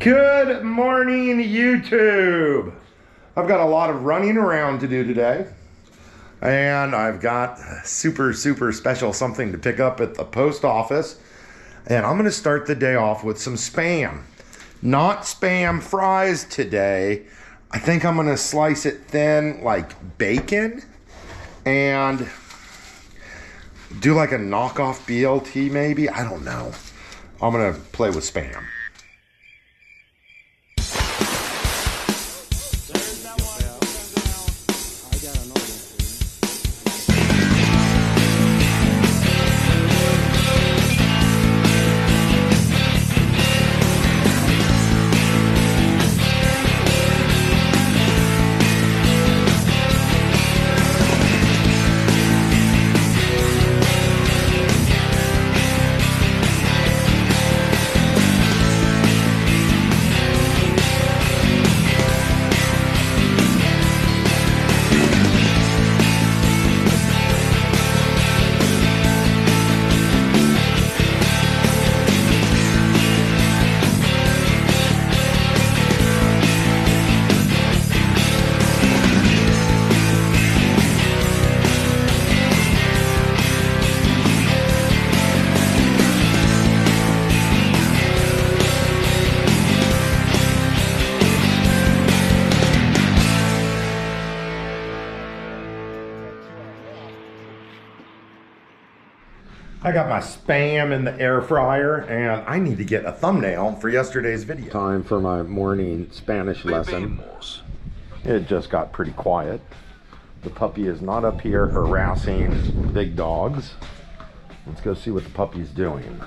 Good morning, YouTube. I've got a lot of running around to do today, and I've got super special something to pick up at the post office, and I'm going to start the day off with some Spam. Not Spam fries today. I think I'm going to slice it thin like bacon and do like a knockoff BLT maybe. I don't know. I'm going to play with Spam. I got my Spam in the air fryer, and I need to get a thumbnail for yesterday's video. Time for my morning Spanish lesson. It just got pretty quiet. The puppy is not up here harassing big dogs. Let's go see what the puppy's doing.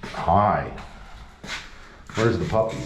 Hi. Where's the puppy?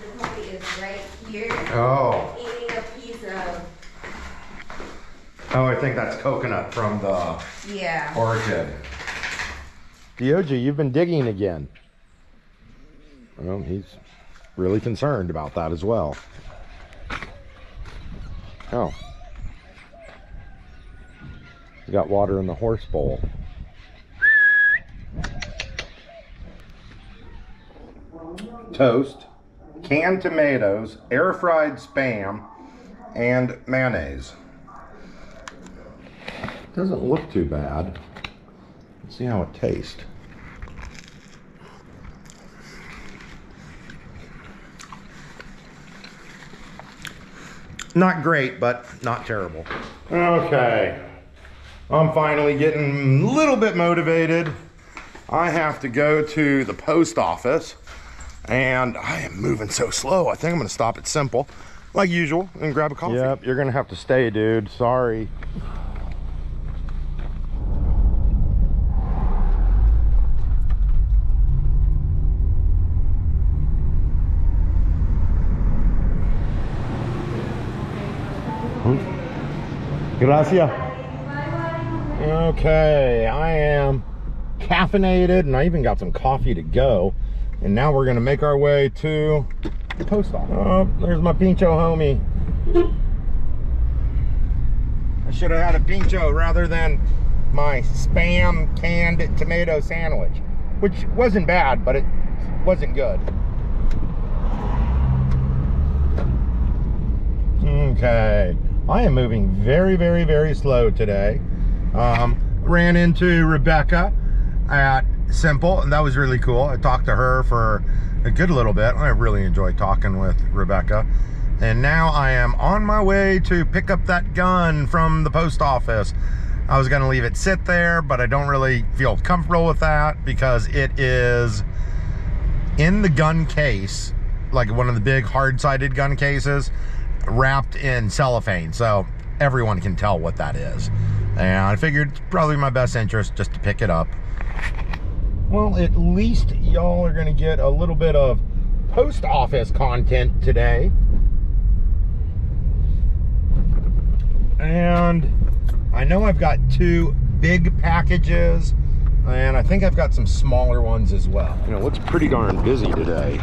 The puppy is right here. Oh. Eating a piece of... Oh, I think that's coconut from the orchid. Dioji, you've been digging again. Well, he's really concerned about that as well. Oh. He's got water in the horse bowl. Toast, canned tomatoes, air fried Spam, and mayonnaise. Doesn't look too bad. Let's see how it tastes. Not great, but not terrible. Okay, I'm finally getting a little bit motivated. I have to go to the post office, and I am moving so slow. I think I'm gonna stop at Simple, like usual, and grab a coffee. Yep, you're gonna have to stay, dude. Sorry. Gracias. Okay, I am caffeinated, and I even got some coffee to go. And now we're gonna make our way to the post office. Oh, there's my pincho homie. I should have had a pincho rather than my Spam canned tomato sandwich, which wasn't bad, but it wasn't good. Okay. I am moving very slow today. Ran into Rebecca at Simple, and that was really cool. I talked to her for a good little bit. I really enjoyed talking with Rebecca. And now I am on my way to pick up that gun from the post office. I was gonna leave it sit there, but I don't really feel comfortable with that because it is in the gun case, like one of the big hard-sided gun cases, wrapped in cellophane, so everyone can tell what that is. And I figured it's probably my best interest just to pick it up. Well, at least y'all are gonna get a little bit of post office content today. And I know I've got 2 big packages, and I think I've got some smaller ones as well. You know, it looks pretty darn busy today.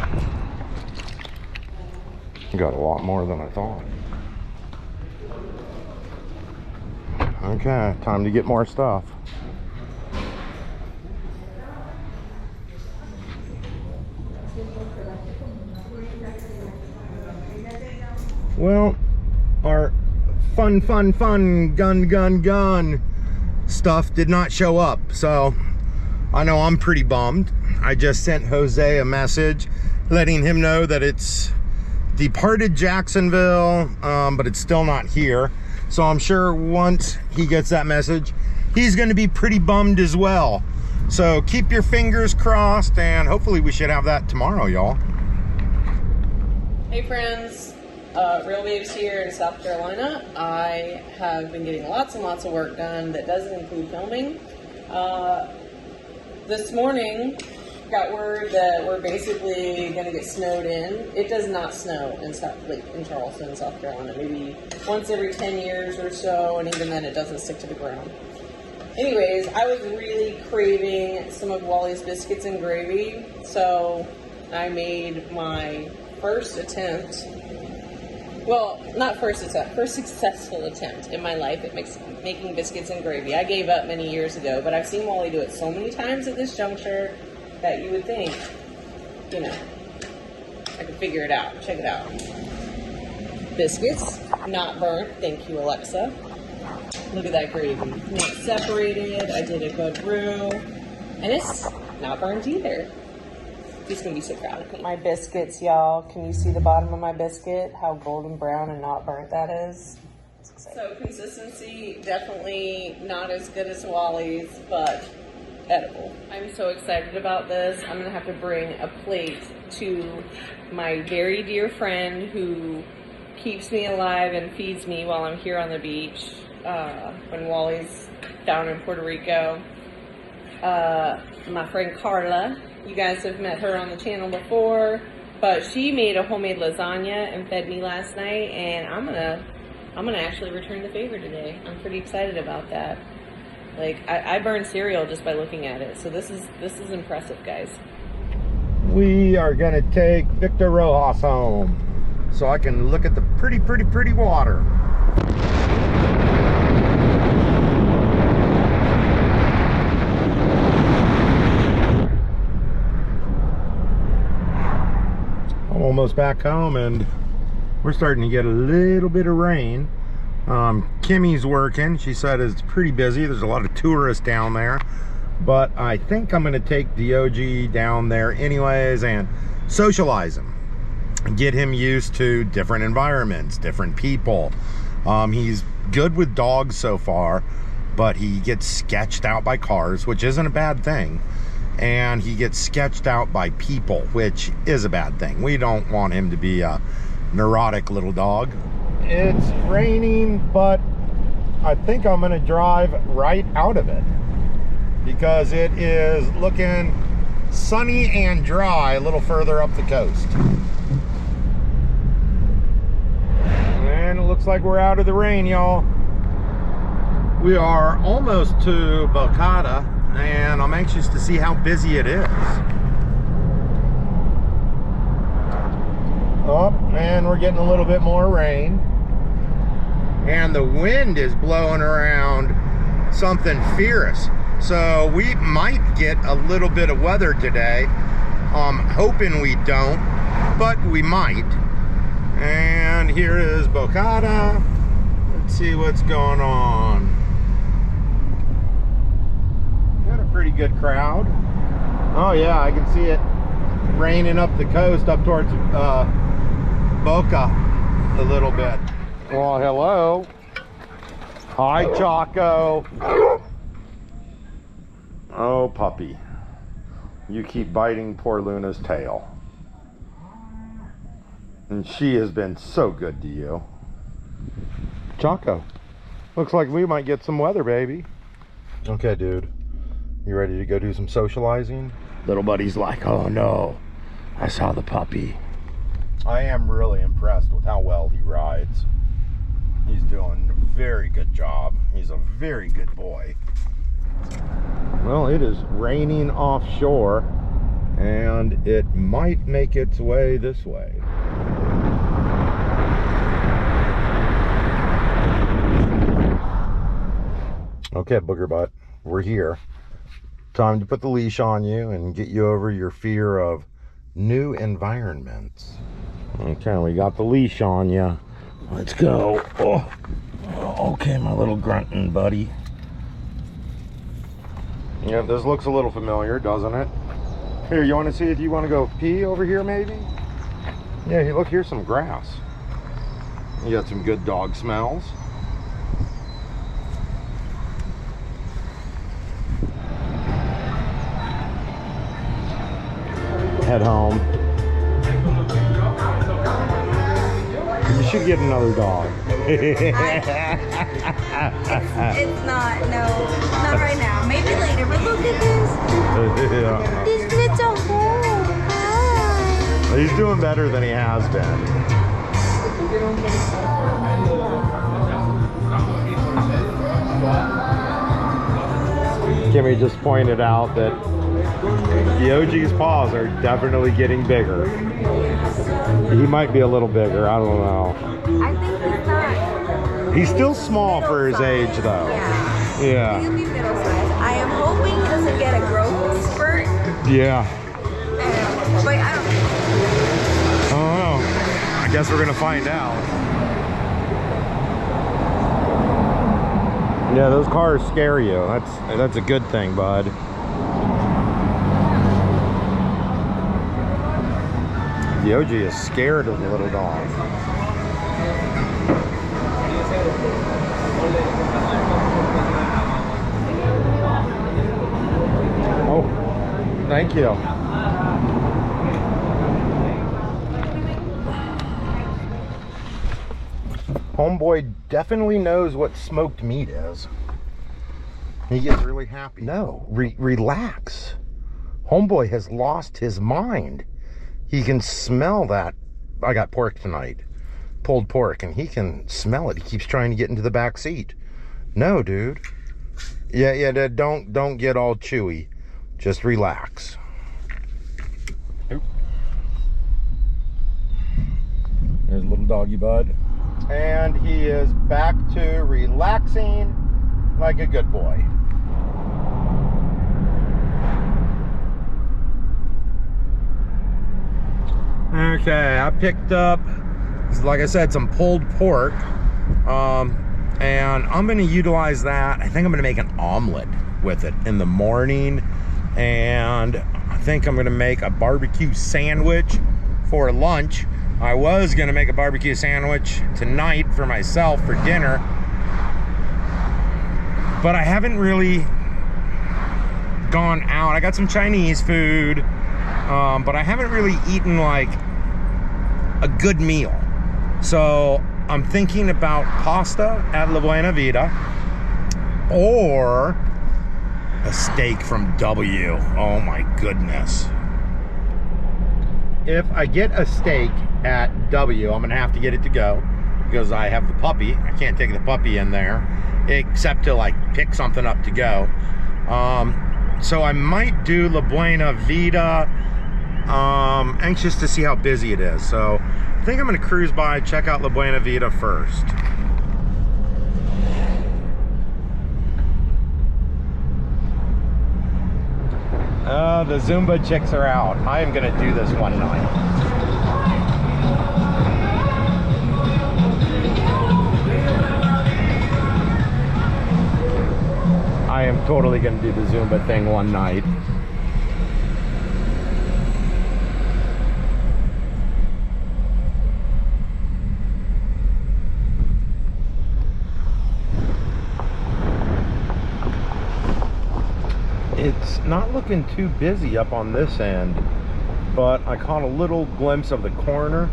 Got a lot more than I thought. Okay, time to get more stuff. Well, our fun gun stuff did not show up, so I know I'm pretty bummed. I just sent Jose a message letting him know that it's departed Jacksonville, but it's still not here. So I'm sure once he gets that message, he's going to be pretty bummed as well. So keep your fingers crossed, and hopefully we should have that tomorrow, y'all. Hey friends, Real Babes here in South Carolina. I have been getting lots and lots of work done that doesn't include filming. This morning, got word that we're basically going to get snowed in. It does not snow in Charleston, South Carolina. Maybe once every 10 years or so, and even then it doesn't stick to the ground. Anyways, I was really craving some of Wally's biscuits and gravy, so I made my first attempt. Well, not first attempt, first successful attempt in my life at making biscuits and gravy. I gave up many years ago, but I've seen Wally do it so many times at this juncture that you would think, you know, I could figure it out. Check it out. Biscuits, not burnt. Thank you, Alexa. Look at that gravy. Not separated. I did a good roux. And it's not burnt either. He's gonna be so proud of me. My biscuits, y'all. Can you see the bottom of my biscuit? How golden brown and not burnt that is? So consistency, definitely not as good as Wally's, but edible. I'm so excited about this. I'm gonna have to bring a plate to my very dear friend who keeps me alive and feeds me while I'm here on the beach when Wally's down in Puerto Rico. My friend Carla, you guys have met her on the channel before, but she made a homemade lasagna and fed me last night, and I'm gonna actually return the favor today. I'm pretty excited about that. Like, I burn cereal just by looking at it, so this is impressive, guys. We are gonna take Victor Rojas home so I can look at the pretty water. I'm almost back home, and we're starting to get a little bit of rain. Kimmy's working. She said it's pretty busy. There's a lot of tourists down there, but I think I'm gonna take DOG down there anyways and socialize him, get him used to different environments, different people. He's good with dogs so far, but he gets sketched out by cars, which isn't a bad thing. And he gets sketched out by people, which is a bad thing. We don't want him to be a neurotic little dog. It's raining, but I think I'm gonna drive right out of it because it is looking sunny and dry a little further up the coast. And it looks like we're out of the rain, y'all. We are almost to Bocata, and I'm anxious to see how busy it is. Oh, and we're getting a little bit more rain. And the wind is blowing around something fierce. So we might get a little bit of weather today. I'm hoping we don't, but we might. And here is Bocata. Let's see what's going on. Got a pretty good crowd. Oh yeah, I can see it raining up the coast up towards Boca a little bit. Well, hello. Hi, Choco. Oh, puppy. You keep biting poor Luna's tail. And she has been so good to you. Choco, looks like we might get some weather, baby. Okay, dude. You ready to go do some socializing? Little buddy's like, oh no, I saw the puppy. I am really impressed with how well he rides. He's doing a very good job. He's a very good boy. Well, it is raining offshore, and it might make its way this way. Okay, booger butt, we're here. Time to put the leash on you and get you over your fear of new environments. Okay, we got the leash on you. Let's go. Oh, okay, my little grunting buddy. Yeah, this looks a little familiar, doesn't it? Here, you want to see if you want to go pee over here, maybe? Yeah, hey, look, here's some grass. You got some good dog smells. Head home. You should get another dog. It's not, no, not right now. Maybe later, but look at this. Yeah. This little hole. Hi. He's doing better than he has been. Kimmy just pointed out that the OG's paws are definitely getting bigger. He might be a little bigger, I don't know. I think he's not. He's still small for his age though. Yeah. Yeah. He'll be middle size. I am hoping he doesn't get a growth spurt. Yeah. But I don't know. I guess we're gonna find out. Yeah, those cars scare you. That's a good thing, bud. The OG is scared of the little dog. Oh, thank you. Homeboy definitely knows what smoked meat is. He gets really happy. No, relax. Homeboy has lost his mind. He can smell that. I got pork tonight, pulled pork, and he can smell it. He keeps trying to get into the back seat. No, dude. Yeah, don't get all chewy. Just relax. Oop. There's a little doggy bud. And he is back to relaxing like a good boy. Okay, I picked up, like I said, some pulled pork, and I'm going to utilize that. I think I'm going to make an omelet with it in the morning, and I think I'm going to make a barbecue sandwich for lunch. I was going to make a barbecue sandwich tonight for myself for dinner, but I haven't really gone out. I got some Chinese food, but I haven't really eaten like a good meal. So I'm thinking about pasta at La Buena Vida or a steak from W. Oh my goodness. If I get a steak at W, I'm gonna have to get it to go because I have the puppy. I can't take the puppy in there except to like pick something up to go. So I might do La Buena Vida. Anxious to see how busy it is. So I think I'm gonna cruise by, check out La Buena Vida first. The Zumba chicks are out. I am gonna do this one night. I am totally gonna do the Zumba thing one night. It's not looking too busy up on this end, but I caught a little glimpse of the corner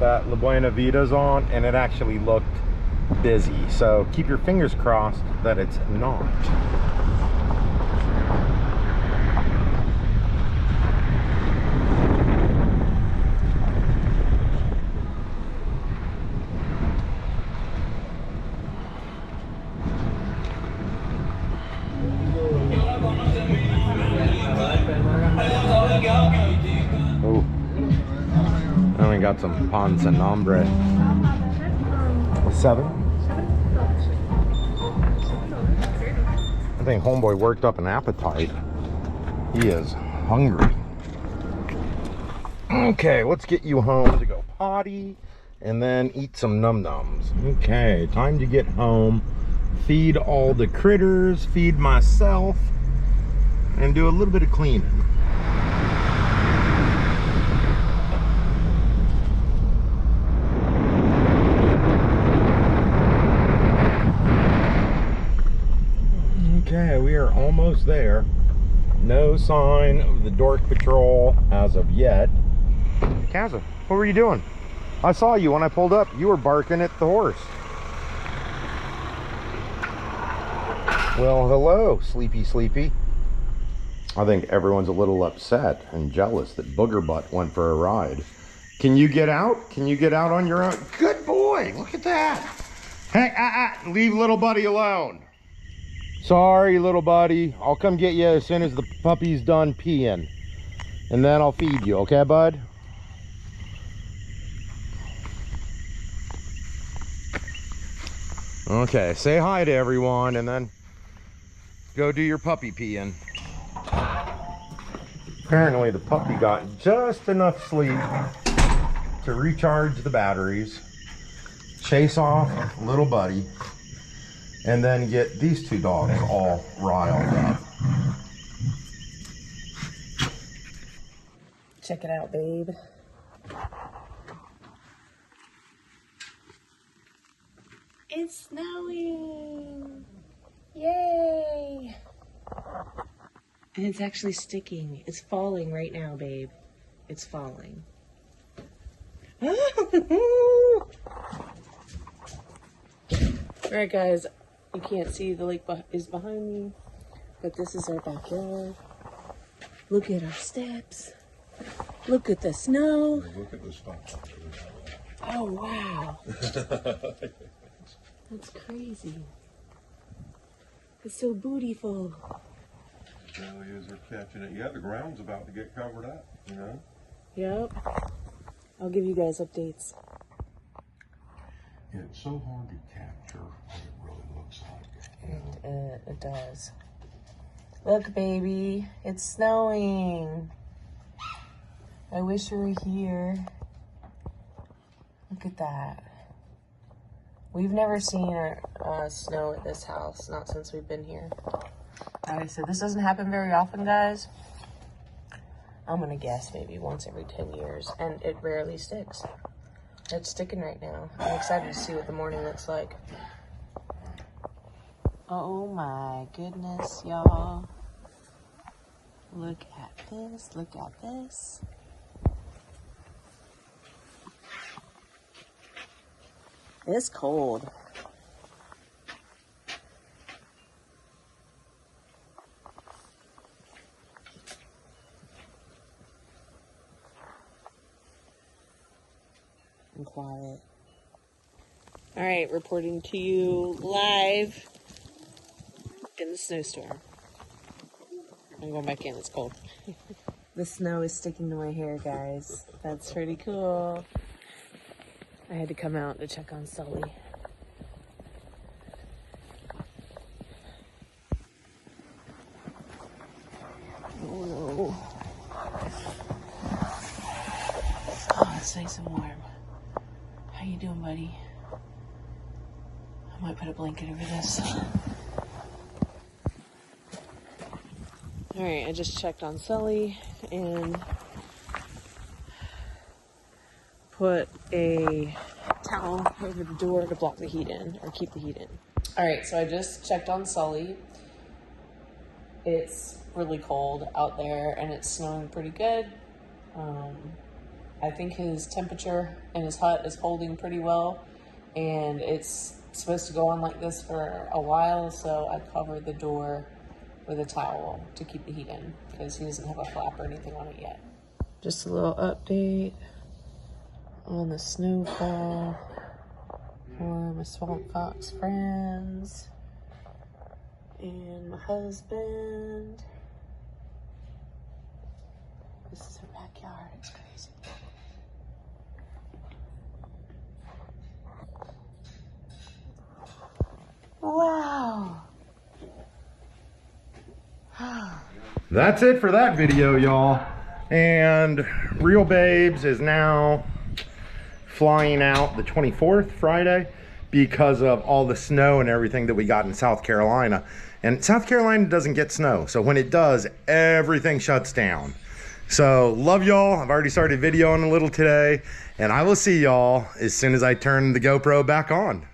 that La Buena Vida's on, and it actually looked busy. So keep your fingers crossed that it's not. Oh, and we got some pan sin nombre. 7. I think homeboy worked up an appetite. He is hungry. Okay, let's get you home to go potty and then eat some num-nums. Okay, time to get home, feed all the critters, feed myself, and do a little bit of cleaning. Okay, we are almost there. No sign of the Dork Patrol as of yet. Kaza, what were you doing? I saw you when I pulled up. You were barking at the horse. Well, hello, Sleepy. I think everyone's a little upset and jealous that Booger Butt went for a ride. Can you get out? Can you get out on your own? Good boy, look at that. Hey, leave little buddy alone. Sorry, little buddy. I'll come get you as soon as the puppy's done peeing. And then I'll feed you, okay, bud? Okay, say hi to everyone and then go do your puppy peeing. Apparently the puppy got just enough sleep to recharge the batteries, chase off little buddy, and then get these two dogs all riled up. Check it out, babe. It's snowing! Yay! And it's actually sticking. It's falling right now, babe. It's falling. Alright, guys. You can't see the lake is behind me, but this is our backyard. Look at our steps. Look at the snow. Look at the stuff. Oh, wow. That's crazy. It's so beautiful. It really is. They're catching it. Yeah, the ground's about to get covered up, you know? Yep. I'll give you guys updates. Yeah, it's so hard to capture what it really looks like. It does. Look, baby. It's snowing. I wish you were here. Look at that. We've never seen snow at this house, not since we've been here. Like I said, this doesn't happen very often, guys. I'm gonna guess maybe once every 10 years, and it rarely sticks. It's sticking right now. I'm excited to see what the morning looks like. Oh my goodness, y'all. Look at this, look at this. It's cold. And quiet. All right, reporting to you live in the snowstorm. I'm going back in, it's cold. The snow is sticking to my hair, guys. That's pretty cool. I had to come out to check on Sully. Oh no. Oh, it's nice and warm. How you doing, buddy? I might put a blanket over this. Alright, I just checked on Sully and put a towel over the door to block the heat in, or keep the heat in. Alright, so I just checked on Sully. It's really cold out there and it's snowing pretty good. I think his temperature in his hut is holding pretty well, and it's supposed to go on like this for a while, so I covered the door with a towel to keep the heat in because he doesn't have a flap or anything on it yet. Just a little update on the snowfall for my Swamp Fox friends and my husband. This is our backyard. It's crazy. Wow. That's it for that video, y'all. And Real Babes is now flying out the 24th, Friday, because of all the snow and everything that we got in South Carolina. And South Carolina doesn't get snow, so when it does, everything shuts down. So love y'all. I've already started videoing a little today, and I will see y'all as soon as I turn the GoPro back on.